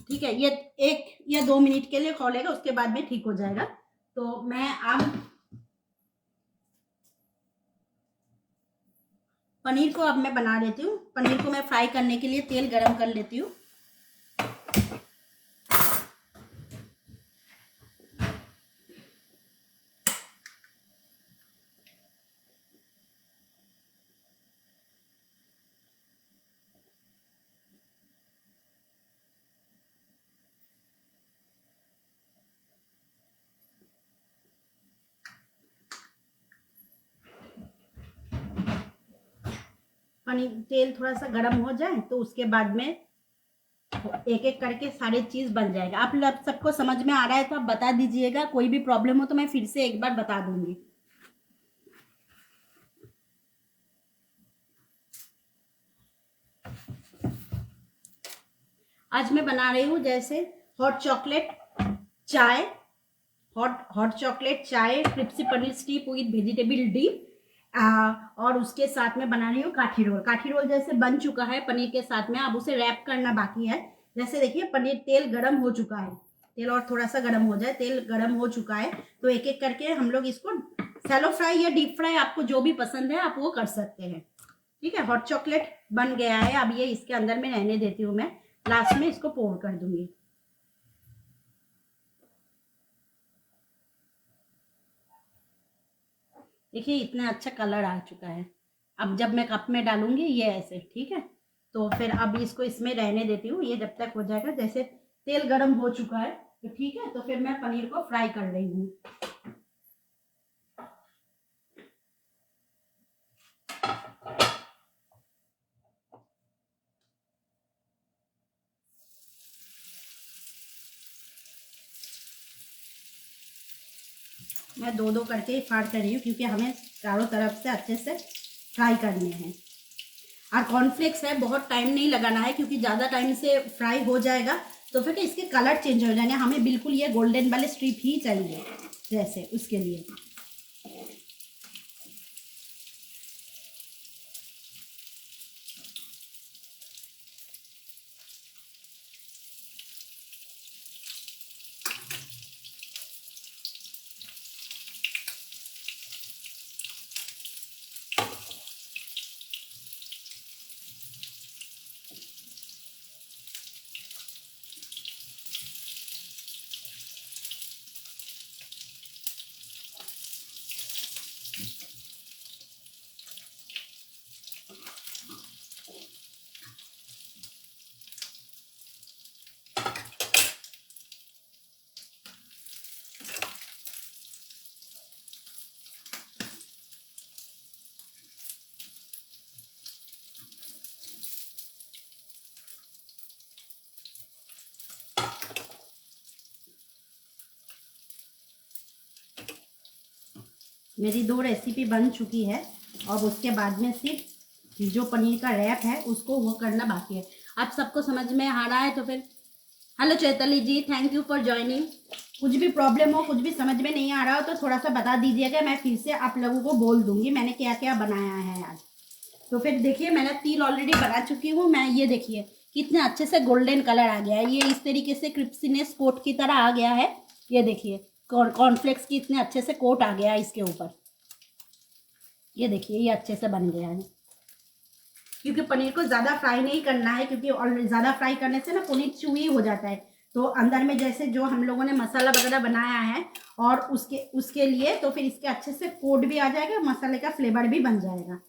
ठीक है, ये 1 या 2 मिनट के लिए खोलेगा, उसके बाद में ठीक हो जाएगा। तो मैं अब पनीर को अब मैं बना लेती हूँ। पनीर को मैं फ्राई करने के लिए तेल गरम कर लेती हूँ। पनीर तेल थोड़ा सा गर्म हो जाए तो उसके बाद में एक एक करके सारे चीज बन जाएगा। आप लोग सबको समझ में आ रहा है तो आप बता दीजिएगा, कोई भी प्रॉब्लम हो तो मैं फिर से एक बार बता दूंगी। आज मैं बना रही हूँ जैसे हॉट चॉकलेट चाय, हॉट चॉकलेट चाय crispy paneer stick with vegetable deep, और उसके साथ में बना रही हूँ काठी रोल। काठी रोल जैसे बन चुका है पनीर के साथ में, अब उसे रैप करना बाकी है। जैसे देखिए पनीर तेल गरम हो चुका है, तेल और थोड़ा सा गरम हो जाए, तेल गरम हो चुका है तो एक एक करके हम लोग इसको सैलो फ्राई या डीप फ्राई, आपको जो भी पसंद है आप वो कर सकते हैं। ठीक है, हॉट चॉकलेट बन गया है, अब ये इसके अंदर में रहने देती हूँ मैं, लास्ट में इसको पोर कर दूंगी। देखिए इतना अच्छा कलर आ चुका है। अब जब मैं कप में डालूंगी ये ऐसे, ठीक है, तो फिर अब इसको इसमें रहने देती हूँ, ये जब तक हो जाएगा। जैसे तेल गरम हो चुका है तो ठीक है, तो फिर मैं पनीर को फ्राई कर रही हूँ। मैं दो दो करके फ्राई कर रही हूँ, क्योंकि हमें चारों तरफ से अच्छे से फ्राई करने हैं। और कॉर्नफ्लेक्स है, बहुत टाइम नहीं लगाना है, क्योंकि ज़्यादा टाइम से फ्राई हो जाएगा तो फिर इसके कलर चेंज हो जाएंगे। हमें बिल्कुल ये गोल्डन वाले स्ट्रिप ही चाहिए, जैसे उसके लिए। मेरी 2 रेसिपी बन चुकी है, और उसके बाद में सिर्फ जो पनीर का रैप है उसको वो करना बाकी है। आप सबको समझ में आ रहा है तो फिर hello Chaitali ji, thank you for joining. कुछ भी प्रॉब्लम हो, कुछ भी समझ में नहीं आ रहा हो तो थोड़ा सा बता दीजिएगा, मैं फिर से आप लोगों को बोल दूंगी मैंने क्या क्या बनाया है आज। तो फिर देखिए मैंने तिल ऑलरेडी बना चुकी हूँ मैं, ये देखिए कितने अच्छे से गोल्डन कलर आ गया है, ये इस तरीके से क्रिस्पीनेस कोट की तरह आ गया है। ये देखिए कॉर्नफ्लेक्स की इतने अच्छे से कोट आ गया है इसके ऊपर। ये देखिए ये अच्छे से बन गया है, क्योंकि पनीर को ज़्यादा फ्राई नहीं करना है, क्योंकि ज़्यादा फ्राई करने से ना पनीर चूई हो जाता है। तो अंदर में जैसे जो हम लोगों ने मसाला वगैरह बनाया है और उसके उसके लिए तो फिर इसके अच्छे से कोट भी आ जाएगा, मसाले का फ्लेवर भी बन जाएगा।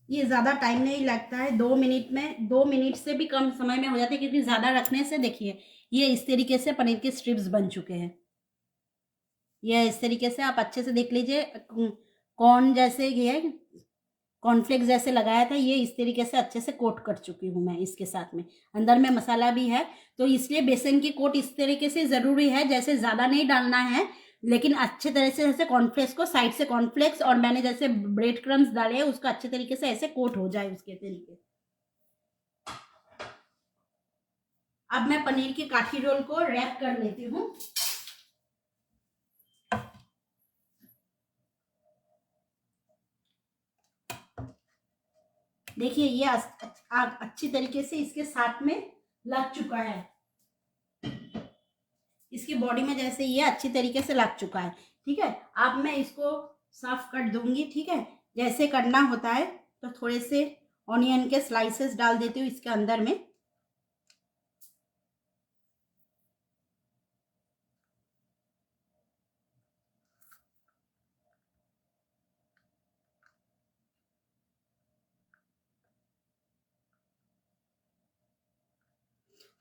ये ज़्यादा टाइम नहीं लगता है, 2 मिनट में, 2 मिनट से भी कम समय में हो जाता है, क्योंकि ज़्यादा रखने से देखिए ये इस तरीके से पनीर के स्ट्रिप्स बन चुके हैं। ये इस तरीके से आप अच्छे से देख लीजिए, कॉर्न जैसे ये कॉर्नफ्लेक्स जैसे लगाया था, ये इस तरीके से अच्छे से कोट कर चुकी हूँ मैं इसके साथ में। अंदर में मसाला भी है, तो इसलिए बेसन की कोट इस तरीके से ज़रूरी है, जैसे ज़्यादा नहीं डालना है, लेकिन अच्छे तरह से जैसे कॉर्नफ्लेक्स को साइड से कॉर्नफ्लेक्स और मैंने जैसे ब्रेड क्रम्स डाले हैं उसका अच्छे तरीके से ऐसे कोट हो जाए उसके तरीके। अब मैं पनीर की काठी रोल को रैप कर लेती हूँ। देखिए ये अच्छी तरीके से इसके साथ में लग चुका है, इसकी बॉडी में जैसे ये अच्छी तरीके से लग चुका है। ठीक है, अब मैं इसको साफ कर दूंगी। ठीक है, जैसे करना होता है, तो थोड़े से ऑनियन के स्लाइसेस डाल देती हूँ इसके अंदर में।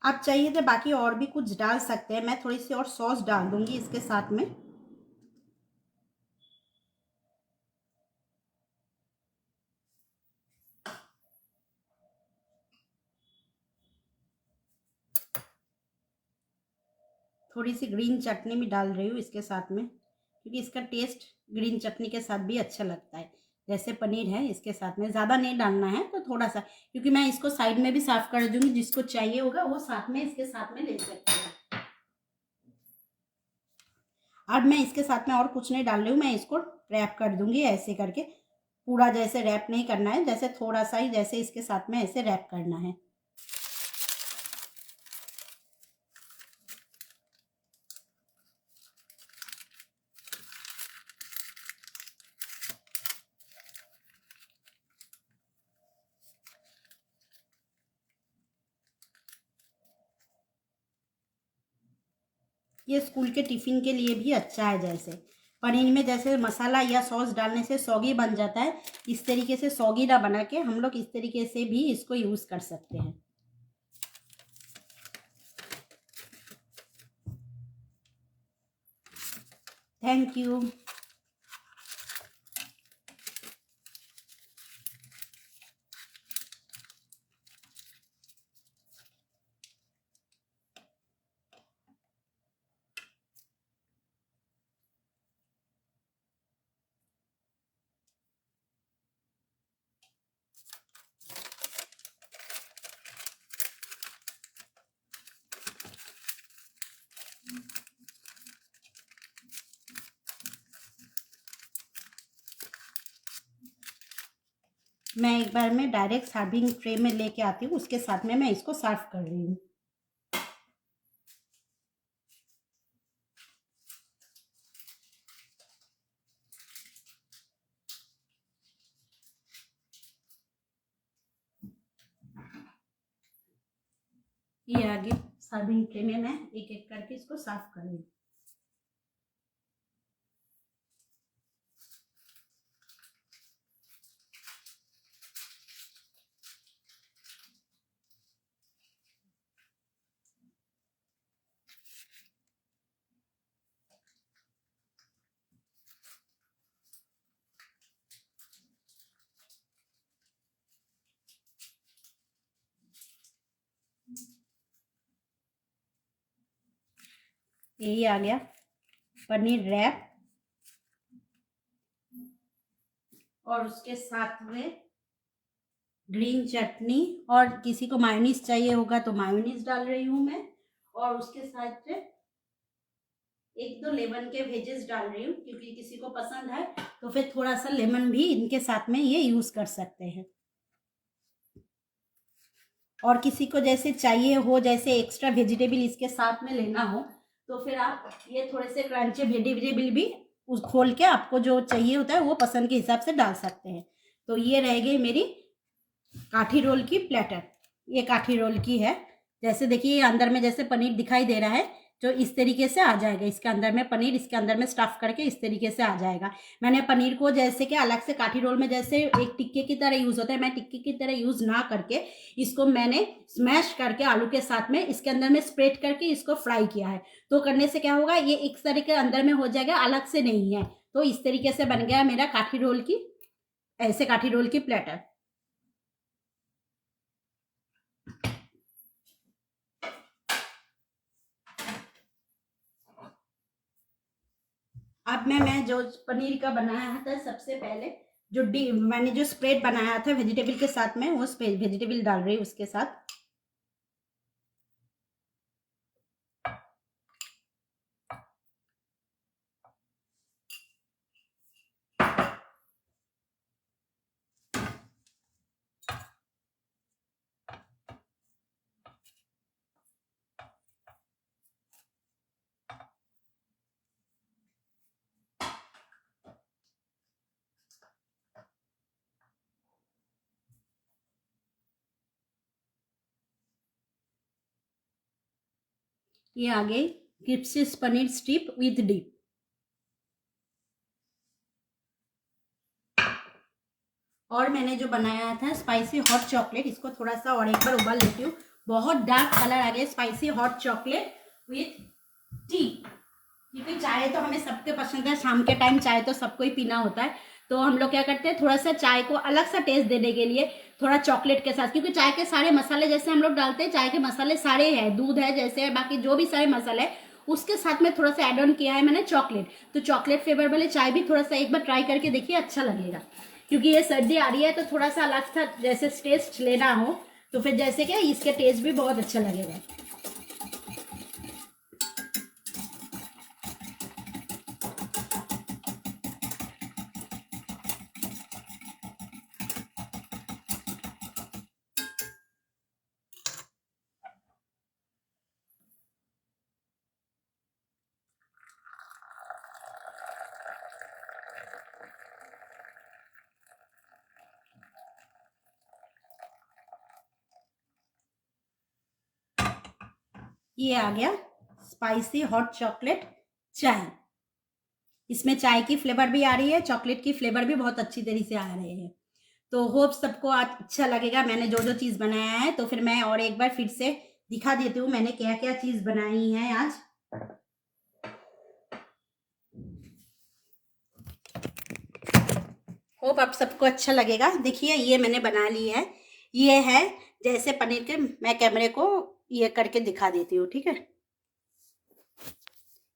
आप चाहिए तो बाकी और भी कुछ डाल सकते हैं, मैं थोड़ी सी और सॉस डाल दूंगी इसके साथ में। थोड़ी सी ग्रीन चटनी भी डाल रही हूँ इसके साथ में, क्योंकि इसका टेस्ट ग्रीन चटनी के साथ भी अच्छा लगता है। जैसे पनीर है इसके साथ में ज़्यादा नहीं डालना है, तो थोड़ा सा, क्योंकि मैं इसको साइड में भी साफ कर दूंगी, जिसको चाहिए होगा वो साथ में इसके साथ में ले सकते हैं। अब मैं इसके साथ में और कुछ नहीं डाल रही हूँ, मैं इसको रैप कर दूंगी ऐसे करके। पूरा जैसे रैप नहीं करना है, जैसे थोड़ा सा ही जैसे इसके साथ में ऐसे रैप करना है। ये स्कूल के टिफ़िन के लिए भी अच्छा है। जैसे पनीर में जैसे मसाला या सॉस डालने से सौगी बन जाता है, इस तरीके से सौगी ना बना के हम लोग इस तरीके से भी इसको यूज़ कर सकते हैं। Thank you. मैं एक बार में डायरेक्ट सर्विंग ट्रे में लेके आती हूँ, उसके साथ में मैं इसको सर्व कर रही हूँ। ये आगे सर्विंग ट्रे में मैं एक एक करके इसको सर्व कर रही हूँ। यही आ गया पनीर रैप, और उसके साथ में ग्रीन चटनी, और किसी को मायोनीज चाहिए होगा तो मायोनीज डाल रही हूँ मैं, और उसके साथ में एक दो लेमन के वेजेस डाल रही हूँ, क्योंकि किसी को पसंद है तो फिर थोड़ा सा लेमन भी इनके साथ में ये यूज़ कर सकते हैं। और किसी को जैसे चाहिए हो, जैसे एक्स्ट्रा वेजिटेबल इसके साथ में लेना हो, तो फिर आप ये थोड़े से क्रंची वेजिटेबल भी उस खोल के आपको जो चाहिए होता है वो पसंद के हिसाब से डाल सकते हैं। तो ये रह गई मेरी काठी रोल की प्लेटर। ये काठी रोल की है। जैसे देखिए अंदर में जैसे पनीर दिखाई दे रहा है, जो इस तरीके से आ जाएगा। इसके अंदर में पनीर इसके अंदर में स्टफ करके इस तरीके से आ जाएगा। मैंने पनीर को जैसे कि अलग से काठी रोल में जैसे एक टिक्के की तरह यूज होता है, मैं टिक्के की तरह यूज ना करके इसको मैंने स्मैश करके आलू के साथ में इसके अंदर में स्प्रेड करके इसको फ्राई किया है। तो करने से क्या होगा, ये एक तरह के अंदर में हो जाएगा, अलग से नहीं है। तो इस तरीके से बन गया मेरा काठी रोल की, ऐसे काठी रोल की प्लेटर। अब मैं जो पनीर का बनाया था, सबसे पहले जो मैंने जो स्प्रेड बनाया था वेजिटेबल के साथ में, वो वेजिटेबल डाल रही हूँ उसके साथ। ये आगे crispy paneer strip with dip. और मैंने जो बनाया था स्पाइसी हॉट चॉकलेट, इसको थोड़ा सा और एक बार उबाल लेती हूँ। बहुत डार्क कलर आ गया, spicy hot chocolate with T. क्योंकि चाय तो हमें सबके पसंद है, शाम के टाइम चाय तो सबको ही पीना होता है। तो हम लोग क्या करते हैं, थोड़ा सा चाय को अलग सा टेस्ट देने के लिए थोड़ा चॉकलेट के साथ, क्योंकि चाय के सारे मसाले जैसे हम लोग डालते हैं, चाय के मसाले सारे हैं, दूध है जैसे, बाकी जो भी सारे मसाले है उसके साथ में थोड़ा सा एड ऑन किया है मैंने चॉकलेट। तो चॉकलेट फ्लेवर वाले चाय भी थोड़ा सा एक बार ट्राई करके देखिए, अच्छा लगेगा। क्योंकि ये सर्दी आ रही है तो थोड़ा सा अलग सा जैसे टेस्ट लेना हो, तो फिर जैसे कि इसके टेस्ट भी बहुत अच्छा लगेगा। ये आ गया स्पाइसी हॉट चॉकलेट चाय। इसमें चाय की फ्लेवर भी आ रही है, चॉकलेट की फ्लेवर भी बहुत अच्छी तरीके से आ रहे हैं। तो होप सबको आज अच्छा लगेगा मैंने जो जो चीज़ बनाया है। तो फिर मैं और एक बार फिर से दिखा देती हूँ मैंने क्या क्या चीज़ बनाई है आज। होप आप सबको अच्छा लगेगा। देखिए ये मैंने बना ली है, ये है जैसे पनीर के, मैं कैमरे को ये करके दिखा देती हूँ, ठीक है।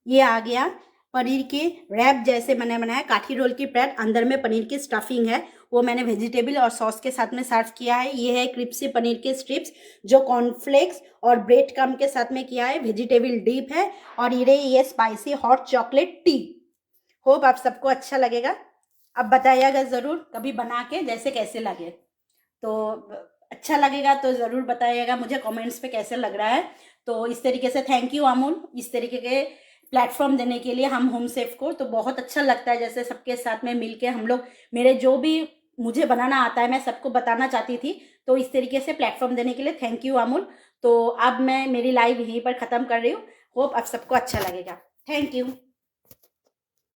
ये आ गया पनीर की रैप जैसे मैंने बनाया, काठी रोल की ब्रेड, अंदर में पनीर की स्टफिंग है, वो मैंने वेजिटेबल और सॉस के साथ में सर्व किया है। ये है क्रिस्पी पनीर के स्ट्रिप्स जो कॉर्नफ्लेक्स और ब्रेड क्रम्ब के साथ में किया है, वेजिटेबल डीप है। और ये spicy hot chocolate T. Hope आप सबको अच्छा लगेगा। अब बताइएगा ज़रूर कभी बना के जैसे कैसे लगे। तो अच्छा लगेगा तो ज़रूर बताइएगा मुझे कमेंट्स पे कैसे लग रहा है। तो इस तरीके से थैंक यू अमूल, इस तरीके के प्लेटफॉर्म देने के लिए हम होम सेफ को। तो बहुत अच्छा लगता है जैसे सबके साथ में मिलके हम लोग, मेरे जो भी मुझे बनाना आता है मैं सबको बताना चाहती थी। तो इस तरीके से प्लेटफॉर्म देने के लिए थैंक यू अमूल। तो अब मैं मेरी लाइव यहीं पर ख़त्म कर रही हूँ। होप आप सबको अच्छा लगेगा। Thank you.